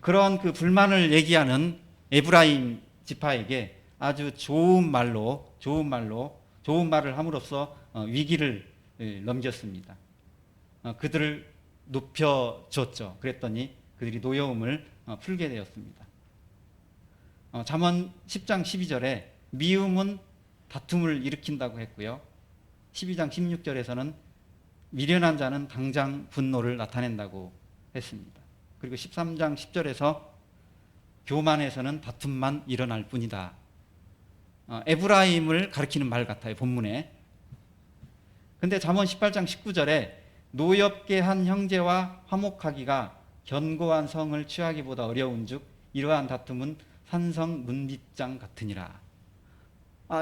그런 그 불만을 얘기하는 에브라임 지파에게 아주 좋은 말을 함으로써 위기를 넘겼습니다. 그들을 높여줬죠. 그랬더니 그들이 노여움을 풀게 되었습니다. 잠언 10장 12절에 미움은 다툼을 일으킨다고 했고요. 12장 16절에서는 미련한 자는 당장 분노를 나타낸다고 했습니다. 그리고 13장 10절에서 교만에서는 다툼만 일어날 뿐이다. 에브라임을 가리키는 말 같아요. 본문에. 근데 잠언 18장 19절에 노엽게 한 형제와 화목하기가 견고한 성을 취하기보다 어려운즉 이러한 다툼은 산성 문빗장 같으니라.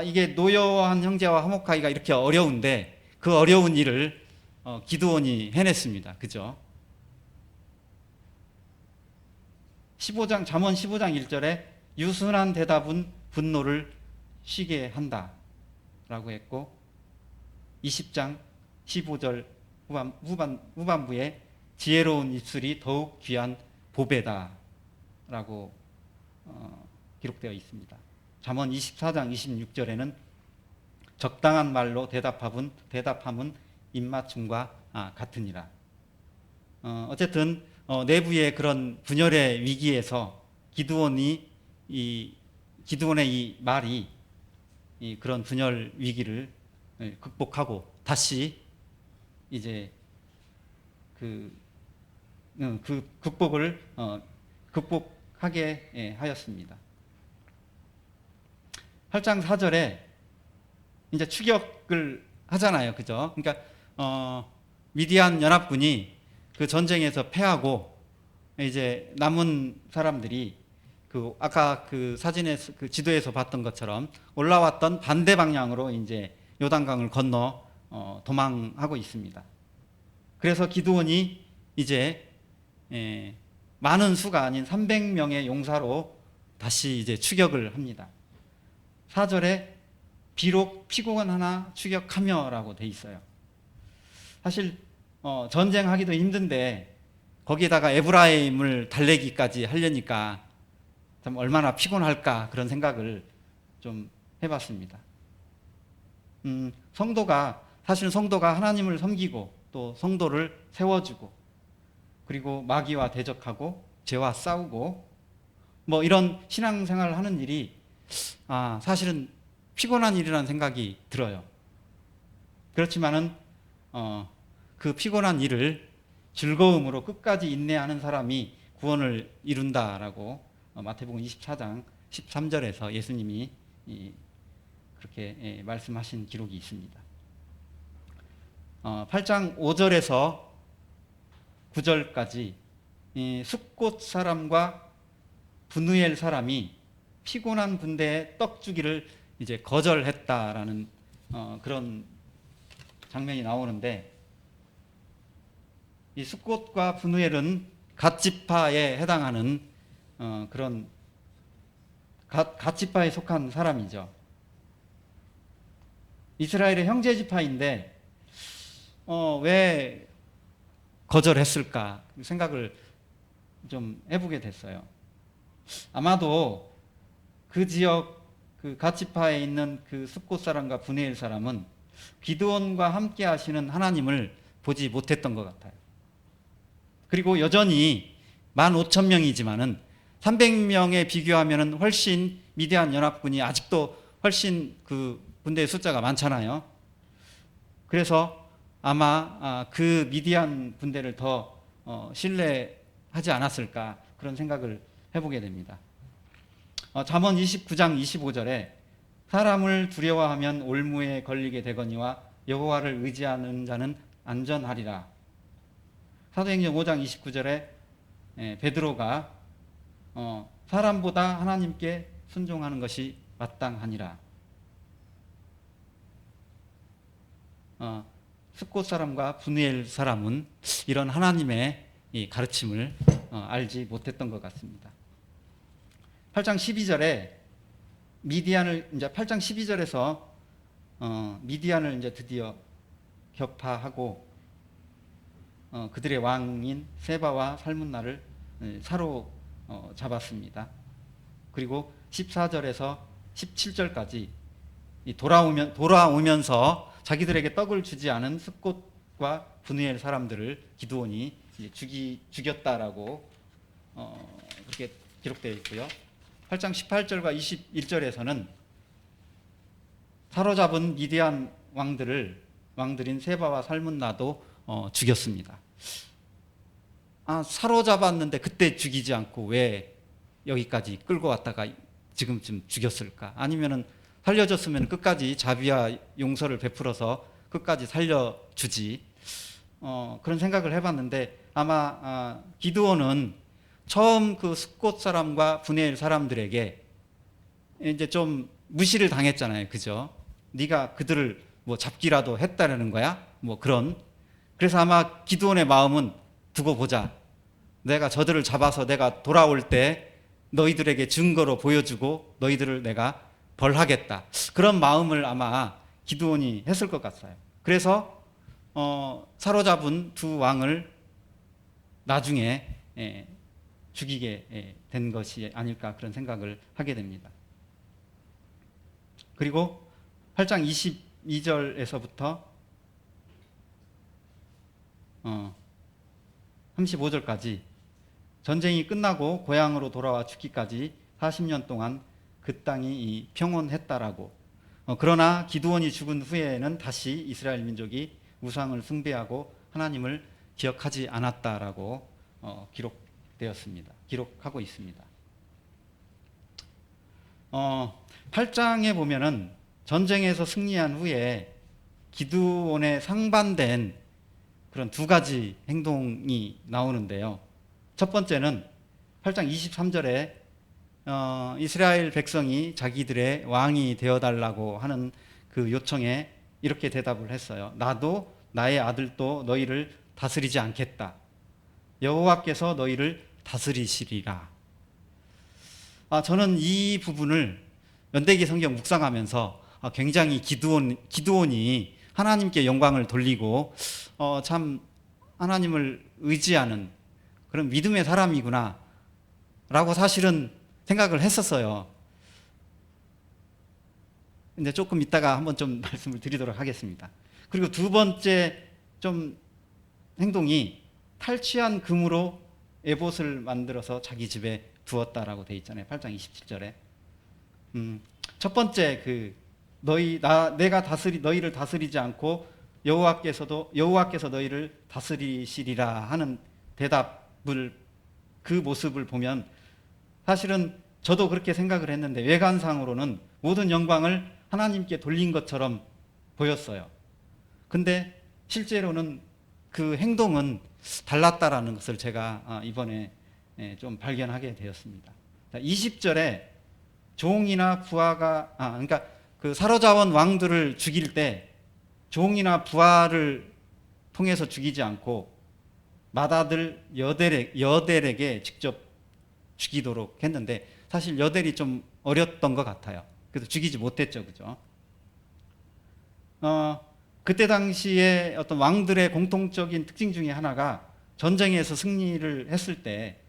이게 노여한 형제와 화목하기가 이렇게 어려운데 그 어려운 일을 기드온이 해냈습니다. 그죠? 잠언 15장 1절에 유순한 대답은 분노를 쉬게 한다 라고 했고 20장 15절 후반부에 지혜로운 입술이 더욱 귀한 보배다 라고 기록되어 있습니다. 잠언 24장 26절에는 적당한 말로 대답함은 입맞춤과 같으니라. 어쨌든 내부의 그런 분열의 위기에서 기드온의 이 말이 그런 분열 위기를 극복하고 다시 이제 그 극복하게 하였습니다. 8장 4절에 이제 추격을 하잖아요. 그죠? 그러니까 미디안 연합군이 그 전쟁에서 패하고 이제 남은 사람들이 아까 그 사진에서 그 지도에서 봤던 것처럼 올라왔던 반대 방향으로 이제 요단강을 건너 도망하고 있습니다. 그래서 기드온이 이제 많은 수가 아닌 300명의 용사로 다시 이제 추격을 합니다. 4절에 비록 피곤하나 추격하며라고 돼 있어요. 사실 전쟁하기도 힘든데 거기에다가 에브라임을 달래기까지 하려니까 참 얼마나 피곤할까 그런 생각을 좀 해봤습니다. 사실 성도가 하나님을 섬기고 또 성도를 세워주고 그리고 마귀와 대적하고 죄와 싸우고 뭐 이런 신앙생활을 하는 일이 사실은 피곤한 일이라는 생각이 들어요. 그렇지만은 그 피곤한 일을 즐거움으로 끝까지 인내하는 사람이 구원을 이룬다라고 마태복음 24장 13절에서 예수님이 그렇게 말씀하신 기록이 있습니다. 8장 5절에서 9절까지 숫곳 사람과 브누엘 사람이 피곤한 군대에 떡 주기를 이제 거절했다라는 그런 장면이 나오는데, 이 숫곳과 브누엘은 갓지파에 해당하는 그런 갓지파에 속한 사람이죠. 이스라엘의 형제 지파인데 왜 거절했을까 생각을 좀 해보게 됐어요. 아마도 그 지역 그 갓지파에 있는 그 숫곳 사람과 브누엘 사람은 기드온과 함께 하시는 하나님을 보지 못했던 것 같아요. 그리고 여전히 15,000명이지만은 300명에 비교하면은 훨씬 미디안 연합군이 아직도 훨씬 그 군대의 숫자가 많잖아요. 그래서 아마 그 미디안 군대를 더 신뢰하지 않았을까 그런 생각을 해보게 됩니다. 잠언 29장 25절에 사람을 두려워하면 올무에 걸리게 되거니와 여호와를 의지하는 자는 안전하리라. 사도행전 5장 29절에 베드로가 사람보다 하나님께 순종하는 것이 마땅하니라. 숫곳 사람과 브누엘 사람은 이런 하나님의 이 가르침을 알지 못했던 것 같습니다. 8장 12절에 미디안을 이제 8장 12절에서 미디안을 이제 드디어 격파하고 그들의 왕인 세바와 살문나를 사로잡았습니다. 그리고 14절에서 17절까지 돌아오면서 자기들에게 떡을 주지 않은 숫곳과 브누엘 사람들을 기드온이 죽였다라고 그렇게 기록되어 있고요. 8장 18절과 21절에서는 사로잡은 미디안 왕들인 세바와 살문나도 죽였습니다. 사로잡았는데 그때 죽이지 않고 왜 여기까지 끌고 왔다가 지금쯤 죽였을까? 아니면은 살려줬으면 끝까지 자비와 용서를 베풀어서 끝까지 살려주지. 그런 생각을 해봤는데 아마 기드온은 처음 그 숫곳 사람과 브누엘 사람들에게 이제 좀 무시를 당했잖아요. 그죠? 네가 그들을 뭐 잡기라도 했다라는 거야? 뭐 그런. 그래서 아마 기드온의 마음은 두고 보자. 내가 저들을 잡아서 내가 돌아올 때 너희들에게 증거로 보여주고 너희들을 내가 벌하겠다. 그런 마음을 아마 기드온이 했을 것 같아요. 그래서 사로잡은 두 왕을 나중에 죽이게 된 것이 아닐까 그런 생각을 하게 됩니다. 그리고 8장 22절에서부터 35절까지 전쟁이 끝나고 고향으로 돌아와 죽기까지 40년 동안 그 땅이 평온했다라고. 그러나 기드온이 죽은 후에는 다시 이스라엘 민족이 우상을 숭배하고 하나님을 기억하지 않았다라고 기록하고 있습니다. 8장에 보면은 전쟁에서 승리한 후에 기드온에 상반된 그런 두 가지 행동이 나오는데요. 첫 번째는 8장 23절에 이스라엘 백성이 자기들의 왕이 되어달라고 하는 그 요청에 이렇게 대답을 했어요. 나도 나의 아들도 너희를 다스리지 않겠다. 여호와께서 너희를 다스리시리라. 저는 이 부분을 연대기 성경 묵상하면서 굉장히 기드온이 하나님께 영광을 돌리고 참 하나님을 의지하는 그런 믿음의 사람이구나 라고 사실은 생각을 했었어요. 근데 조금 이따가 한번 좀 말씀을 드리도록 하겠습니다. 그리고 두 번째 좀 행동이 탈취한 금으로 에봇을 만들어서 자기 집에 두었다라고 돼 있잖아요. 8장 27절에. 첫 번째 내가 너희를 다스리지 않고 여호와께서 너희를 다스리시리라 하는 대답을 그 모습을 보면 사실은 저도 그렇게 생각을 했는데 외관상으로는 모든 영광을 하나님께 돌린 것처럼 보였어요. 근데 실제로는 그 행동은 달랐다라는 것을 제가 이번에 좀 발견하게 되었습니다. 20절에 종이나 부하가 그러니까 그 사로잡은 왕들을 죽일 때 종이나 부하를 통해서 죽이지 않고 맏아들 여델에게 직접 죽이도록 했는데 사실 여델이 좀 어렸던 것 같아요. 그래서 죽이지 못했죠, 그죠? 그때 당시에 어떤 왕들의 공통적인 특징 중에 하나가 전쟁에서 승리를 했을 때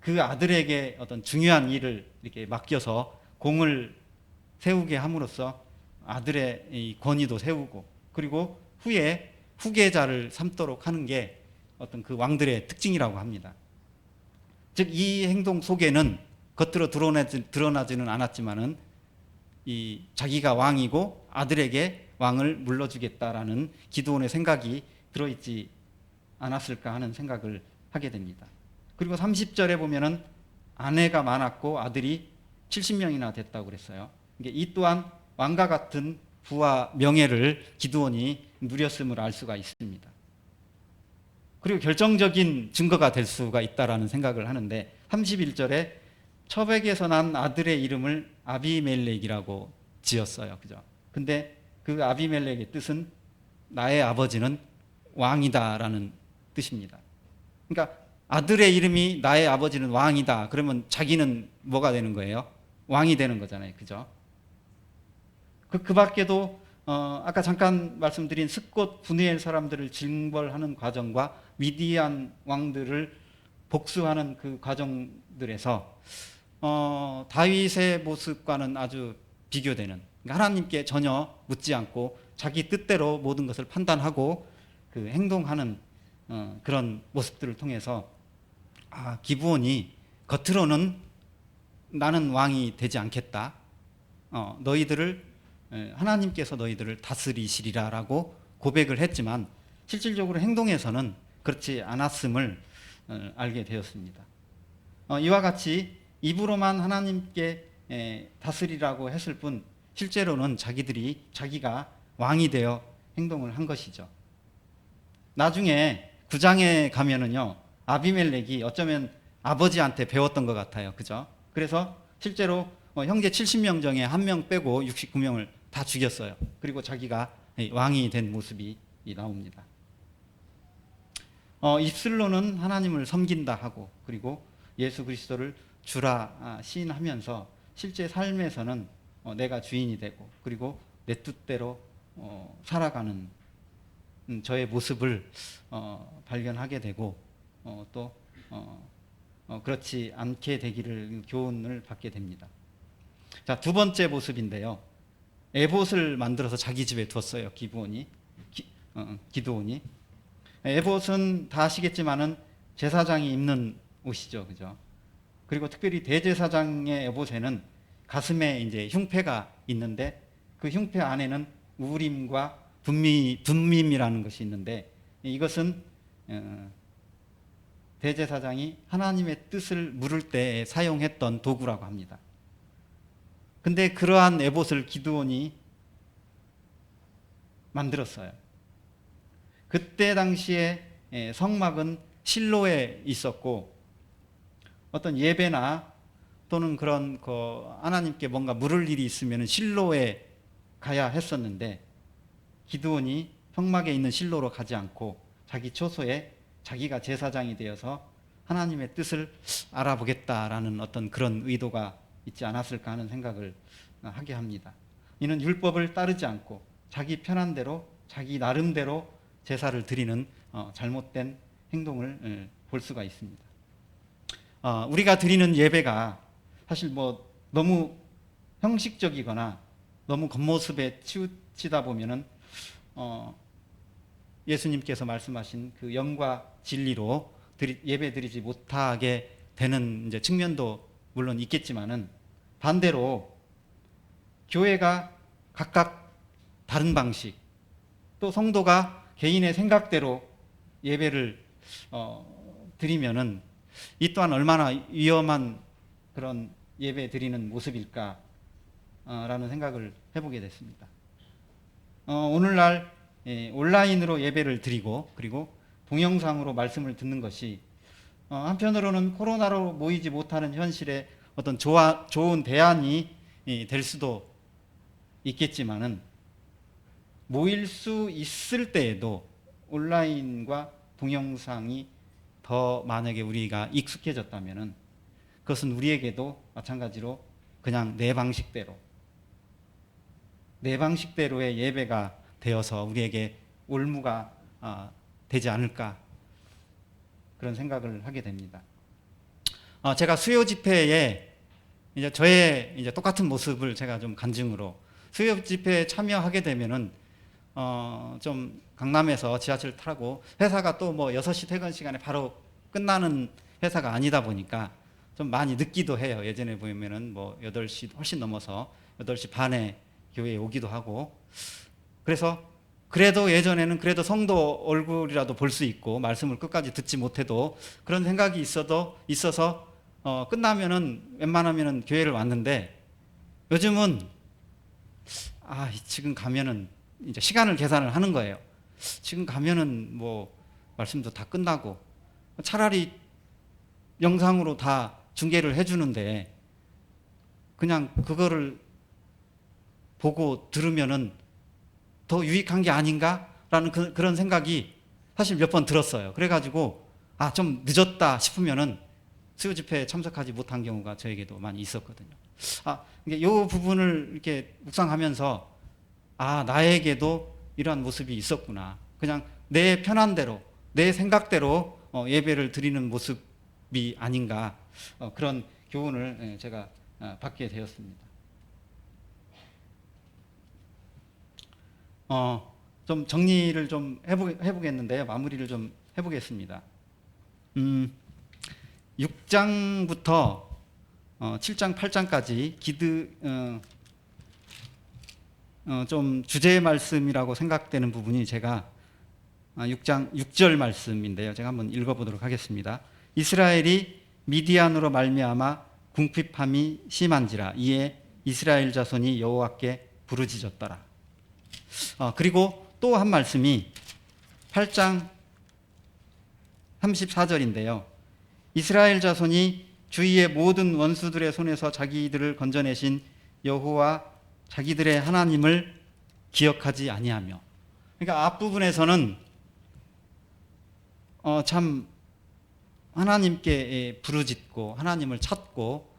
그 아들에게 어떤 중요한 일을 이렇게 맡겨서 공을 세우게 함으로써 아들의 이 권위도 세우고 그리고 후에 후계자를 삼도록 하는 게 어떤 그 왕들의 특징이라고 합니다. 즉 이 행동 속에는 겉으로 드러나지는 않았지만은 이 자기가 왕이고 아들에게 왕을 물려주겠다라는 기드온의 생각이 들어있지 않았을까 하는 생각을 하게 됩니다. 그리고 30절에 보면은 아내가 많았고 아들이 70명이나 됐다고 그랬어요. 이 또한 왕과 같은 부와 명예를 기드온이 누렸음을 알 수가 있습니다. 그리고 결정적인 증거가 될 수가 있다라는 생각을 하는데 31절에 처백에서 난 아들의 이름을 아비멜렉이라고 지었어요. 그죠? 근데 그 아비멜렉의 뜻은 나의 아버지는 왕이다라는 뜻입니다. 그러니까 아들의 이름이 나의 아버지는 왕이다. 그러면 자기는 뭐가 되는 거예요? 왕이 되는 거잖아요. 그죠? 그 밖에도 아까 잠깐 말씀드린 스콧 분이엘 사람들을 징벌하는 과정과 미디안 왕들을 복수하는 그 과정들에서 다윗의 모습과는 아주 비교되는, 그러니까 하나님께 전혀 묻지 않고 자기 뜻대로 모든 것을 판단하고 그 행동하는 그런 모습들을 통해서 기브온이 겉으로는 나는 왕이 되지 않겠다. 하나님께서 너희들을 다스리시리라라고 고백을 했지만 실질적으로 행동에서는 그렇지 않았음을 알게 되었습니다. 이와 같이 입으로만 하나님께 다스리라고 했을 뿐 실제로는 자기가 왕이 되어 행동을 한 것이죠. 나중에 9장에 가면은요, 아비멜렉이 어쩌면 아버지한테 배웠던 것 같아요. 그죠? 그래서 실제로 형제 70명 중에 한 명 빼고 69명을 다 죽였어요. 그리고 자기가 왕이 된 모습이 나옵니다. 입술로는 하나님을 섬긴다 하고 그리고 예수 그리스도를 주라 시인하면서 실제 삶에서는 내가 주인이 되고 그리고 내 뜻대로 살아가는 저의 모습을 발견하게 되고 또 그렇지 않게 되기를 교훈을 받게 됩니다. 자, 두 번째 모습인데요. 에봇을 만들어서 자기 집에 두었어요. 기드온이. 에봇은 다 아시겠지만은 제사장이 입는 옷이죠, 그죠? 그리고 특별히 대제사장의 에봇에는 가슴에 이제 흉패가 있는데 그 흉패 안에는 우림과 둠밈이라는 것이 있는데 이것은 대제사장이 하나님의 뜻을 물을 때 사용했던 도구라고 합니다. 근데 그러한 에봇을 기드온이 만들었어요. 그때 당시에 성막은 실로에 있었고 어떤 예배나 또는 그런 하나님께 뭔가 물을 일이 있으면 실로에 가야 했었는데 기드온이 성막에 있는 실로로 가지 않고 자기 초소에 자기가 제사장이 되어서 하나님의 뜻을 알아보겠다라는 어떤 그런 의도가 있지 않았을까 하는 생각을 하게 합니다. 이는 율법을 따르지 않고 자기 편한 대로 자기 나름대로 제사를 드리는 잘못된 행동을 볼 수가 있습니다. 우리가 드리는 예배가 사실 뭐 너무 형식적이거나 너무 겉모습에 치우치다 보면은 예수님께서 말씀하신 그 영과 진리로 예배 드리지 못하게 되는 이제 측면도 물론 있겠지만은 반대로 교회가 각각 다른 방식 또 성도가 개인의 생각대로 예배를 드리면은 이 또한 얼마나 위험한 그런 예배 드리는 모습일까 라는 생각을 해보게 됐습니다. 오늘날 온라인으로 예배를 드리고 그리고 동영상으로 말씀을 듣는 것이 한편으로는 코로나로 모이지 못하는 현실에 어떤 좋은 대안이 될 수도 있겠지만은 모일 수 있을 때에도 온라인과 동영상이 더 만약에 우리가 익숙해졌다면은 그것은 우리에게도 마찬가지로 그냥 내 방식대로의 예배가 되어서 우리에게 올무가 되지 않을까 그런 생각을 하게 됩니다. 제가 수요 집회에 이제 저의 이제 똑같은 모습을 제가 좀 간증으로 수요 집회에 참여하게 되면은 좀 강남에서 지하철 타고 회사가 또 뭐 6시 퇴근 시간에 바로 끝나는 회사가 아니다 보니까 좀 많이 늦기도 해요. 예전에 보면은 뭐 8시 훨씬 넘어서 8시 반에 교회에 오기도 하고 그래서 그래도 예전에는 그래도 성도 얼굴이라도 볼 수 있고 말씀을 끝까지 듣지 못해도 그런 생각이 있어서 끝나면은 웬만하면은 교회를 왔는데 요즘은 지금 가면은 이제 시간을 계산을 하는 거예요. 지금 가면은 뭐 말씀도 다 끝나고 차라리 영상으로 다 중계를 해주는데 그냥 그거를 보고 들으면은 더 유익한 게 아닌가라는 그런 생각이 사실 몇 번 들었어요. 그래가지고 좀 늦었다 싶으면은 수요 집회에 참석하지 못한 경우가 저에게도 많이 있었거든요. 이 부분을 이렇게 묵상하면서 나에게도 이러한 모습이 있었구나. 그냥 내 편한 대로, 내 생각대로 예배를 드리는 모습이 아닌가 그런 교훈을 제가 받게 되었습니다. 좀 정리를 좀 해보겠는데요. 마무리를 좀 해보겠습니다. 6장부터 7장, 8장까지 좀 주제의 말씀이라고 생각되는 부분이 제가 6장 6절 말씀인데요. 제가 한번 읽어보도록 하겠습니다. 이스라엘이 미디안으로 말미암아 궁핍함이 심한지라 이에 이스라엘 자손이 여호와께 부르짖었더라. 그리고 또 한 말씀이 8장 34절인데요. 이스라엘 자손이 주위의 모든 원수들의 손에서 자기들을 건져내신 여호와 자기들의 하나님을 기억하지 아니하며. 그러니까 앞부분에서는 참 하나님께 부르짖고 하나님을 찾고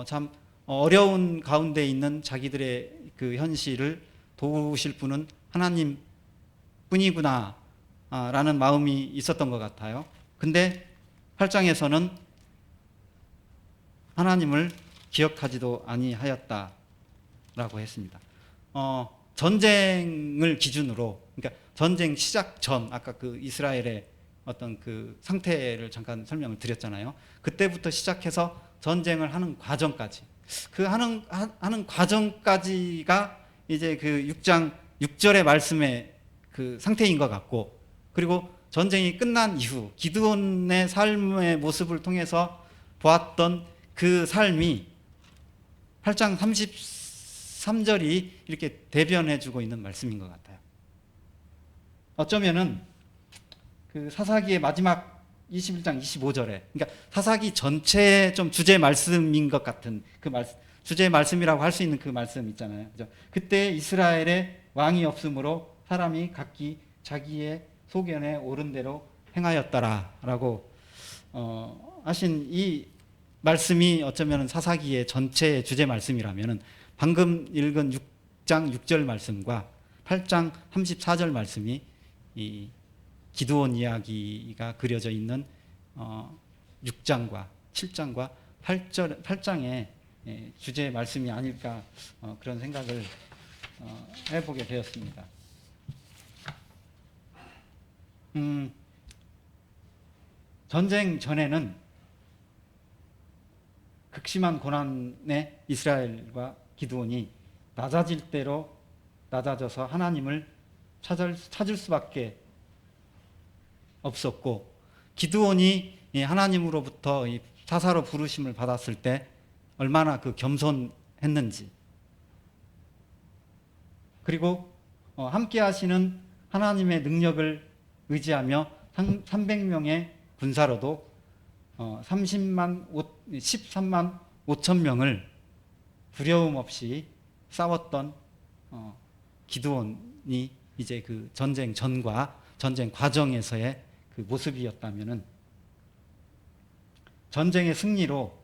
참 어려운 가운데 있는 자기들의 그 현실을 도우실 분은 하나님 뿐이구나 라는 마음이 있었던 것 같아요. 근데 8장에서는 하나님을 기억하지도 아니하였다라고 했습니다. 전쟁을 기준으로, 그러니까 전쟁 시작 전, 아까 그 이스라엘의 어떤 그 상태를 잠깐 설명을 드렸잖아요. 그때부터 시작해서 전쟁을 하는 과정까지, 그 하는 과정까지가 이제 그 6장 6절의 말씀의 그 상태인 것 같고, 그리고 전쟁이 끝난 이후 기드온의 삶의 모습을 통해서 보았던 그 삶이 8장 33절이 이렇게 대변해주고 있는 말씀인 것 같아요. 어쩌면은 그 사사기의 마지막 21장 25절에, 그러니까 사사기 전체의 좀 주제 말씀인 것 같은 그 주제 말씀이라고 할 수 있는 그 말씀 있잖아요. 그죠? 그때 이스라엘에 왕이 없으므로 사람이 각기 자기의 소견에 옳은 대로 행하였더라라고 하신 이 말씀이 어쩌면 사사기의 전체의 주제 말씀이라면, 방금 읽은 6장 6절 말씀과 8장 34절 말씀이 이 기드온 이야기가 그려져 있는 6장과 7장과 8장의 주제 말씀이 아닐까, 그런 생각을 해보게 되었습니다. 전쟁 전에는 극심한 고난에 이스라엘과 기드온이 낮아질 대로 낮아져서 하나님을 찾을 수밖에 없었고, 기드온이 하나님으로부터 사사로 부르심을 받았을 때 얼마나 그 겸손했는지, 그리고 함께 하시는 하나님의 능력을 의지하며 300명의 군사로도 13만 5천 명을 두려움 없이 싸웠던 기드온이 이제 그 전쟁 전과 전쟁 과정에서의 그 모습이었다면은, 전쟁의 승리로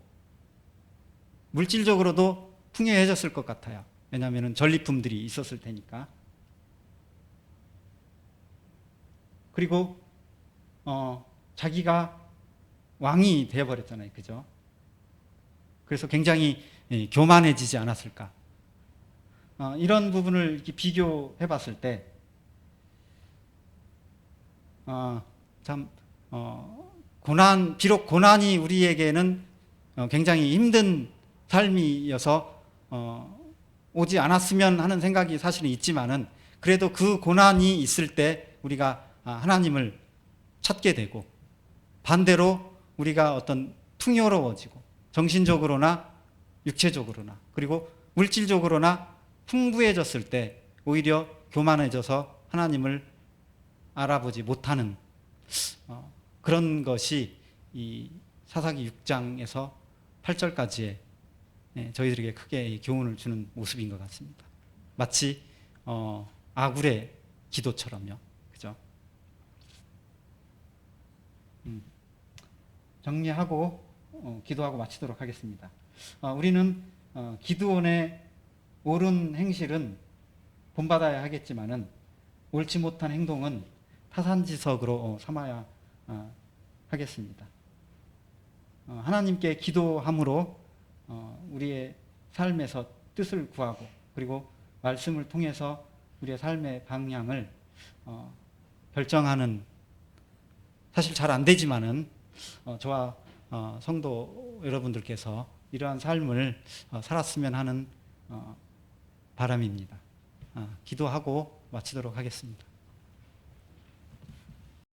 물질적으로도 풍요해졌을 것 같아요. 왜냐하면 전리품들이 있었을 테니까. 그리고 자기가 왕이 되어버렸잖아요. 그죠? 그래서 굉장히 교만해지지 않았을까. 이런 부분을 이렇게 비교해 봤을 때, 비록 고난이 우리에게는 굉장히 힘든 삶이어서 오지 않았으면 하는 생각이 사실은 있지만은, 그래도 그 고난이 있을 때 우리가 하나님을 찾게 되고, 반대로 우리가 어떤 풍요로워지고, 정신적으로나 육체적으로나 그리고 물질적으로나 풍부해졌을 때 오히려 교만해져서 하나님을 알아보지 못하는 그런 것이 이 사사기 6장에서 8절까지의 저희들에게 크게 교훈을 주는 모습인 것 같습니다. 마치 아굴의 기도처럼요. 그죠? 정리하고 기도하고 마치도록 하겠습니다. 우리는 기드온의 옳은 행실은 본받아야 하겠지만은, 옳지 못한 행동은 타산지석으로 삼아야 하겠습니다. 하나님께 기도함으로 우리의 삶에서 뜻을 구하고, 그리고 말씀을 통해서 우리의 삶의 방향을 결정하는, 사실 잘 안 되지만은 저와 성도 여러분들께서 이러한 삶을 살았으면 하는 바람입니다. 기도하고 마치도록 하겠습니다.